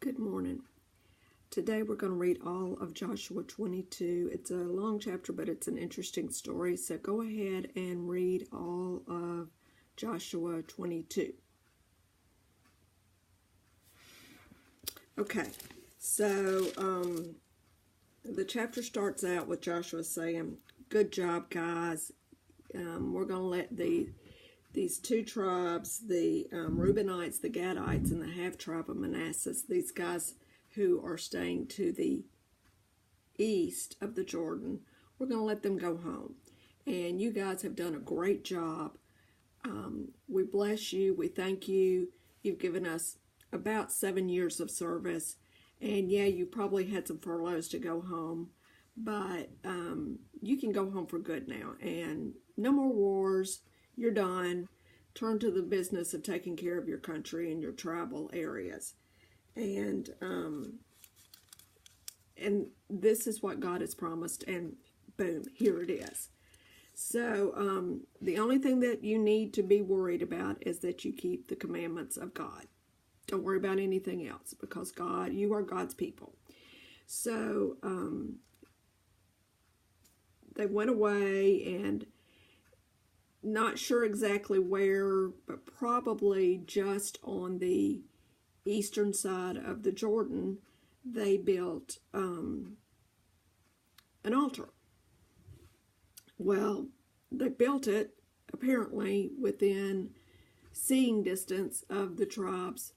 Good morning. Today we're going to read all of Joshua 22. It's a long chapter, but it's an interesting story. So go ahead and read all of Joshua 22. Okay, so the chapter starts out with Joshua saying, "Good job, guys. We're going to let these two tribes, the Reubenites, the Gadites, and the half-tribe of Manasseh, these guys who are staying to the east of the Jordan, we're going to let them go home. And you guys have done a great job. We bless you. We thank you. You've given us about 7 years of service. And yeah, you probably had some furloughs to go home, but you can go home for good now. And no more wars. You're done. Turn to the business of taking care of your country and your tribal areas." And this is what God has promised, and boom, here it is. So the only thing that you need to be worried about is that you keep the commandments of God. Don't worry about anything else, because you are God's people. So they went away, and not sure exactly where, but probably just on the eastern side of the Jordan, they built an altar. Well, they built it apparently within seeing distance of the tribes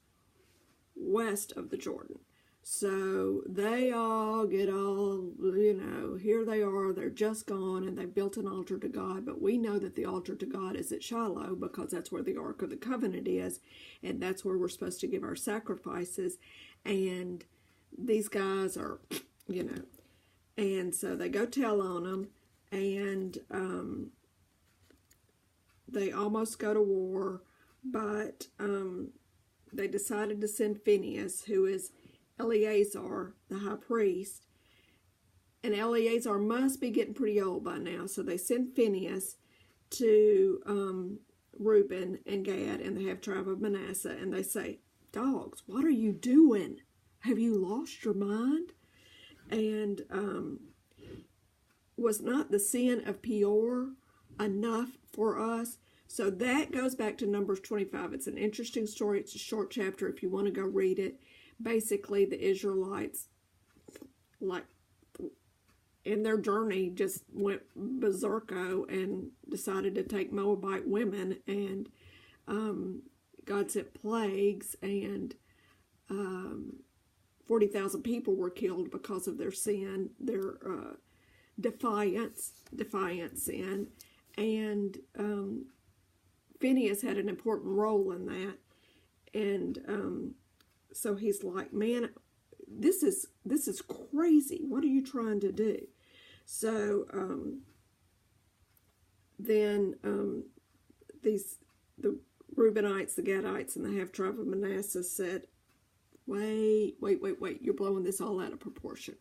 west of the Jordan. So they all get here they are, they're just gone, and they built an altar to God. But we know that the altar to God is at Shiloh, because that's where the Ark of the Covenant is, and that's where we're supposed to give our sacrifices. And these guys are, and so they go tell on them, and they almost go to war, but they decided to send Phineas, who is Eleazar, the high priest, and Eleazar must be getting pretty old by now, so they send Phineas to Reuben and Gad and the half-tribe of Manasseh, and they say, "Dogs, what are you doing? Have you lost your mind?" And was not the sin of Peor enough for us? So that goes back to Numbers 25. It's an interesting story. It's a short chapter if you want to go read it. Basically, the Israelites, in their journey, just went berserko and decided to take Moabite women, and God sent plagues, and 40,000 people were killed because of their sin, their defiant sin, and Phineas had an important role in that, and so he's like, "Man, this is crazy. What are you trying to do?" So then the Reubenites, the Gadites, and the half-tribe of Manasseh said, wait, you're blowing this all out of proportion.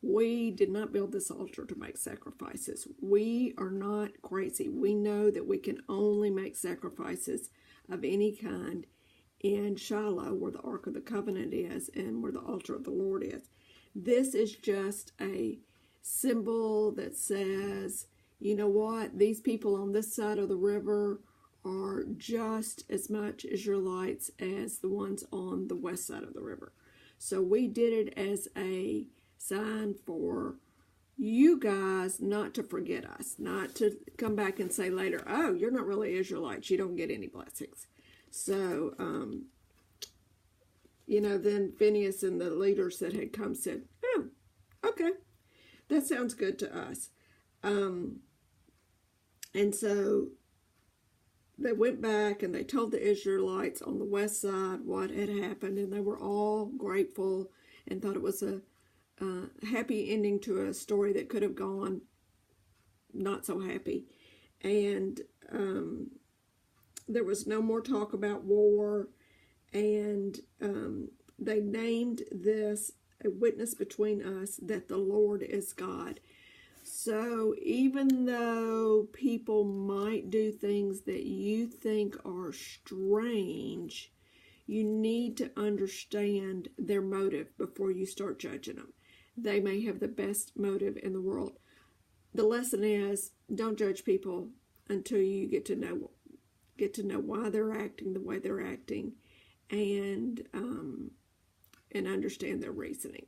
We did not build this altar to make sacrifices. We are not crazy. We know that we can only make sacrifices of any kind in Shiloh, where the Ark of the Covenant is and where the altar of the Lord is. This is just a symbol that says, you know what, these people on this side of the river are just as much Israelites as the ones on the west side of the river. So we did it as a sign for you guys not to forget us, not to come back and say later, "Oh, you're not really Israelites, you don't get any blessings." So, then Phineas and the leaders that had come said, "Oh, okay, that sounds good to us." And so they went back and they told the Israelites on the west side what had happened, and they were all grateful and thought it was a happy ending to a story that could have gone not so happy. And there was no more talk about war, and they named this a witness between us that the Lord is God. So even though people might do things that you think are strange, You need to understand their motive before you start judging them. They may have the best motive in the world. The lesson is, don't judge people until you get to know why they're acting the way they're acting, and understand their reasoning.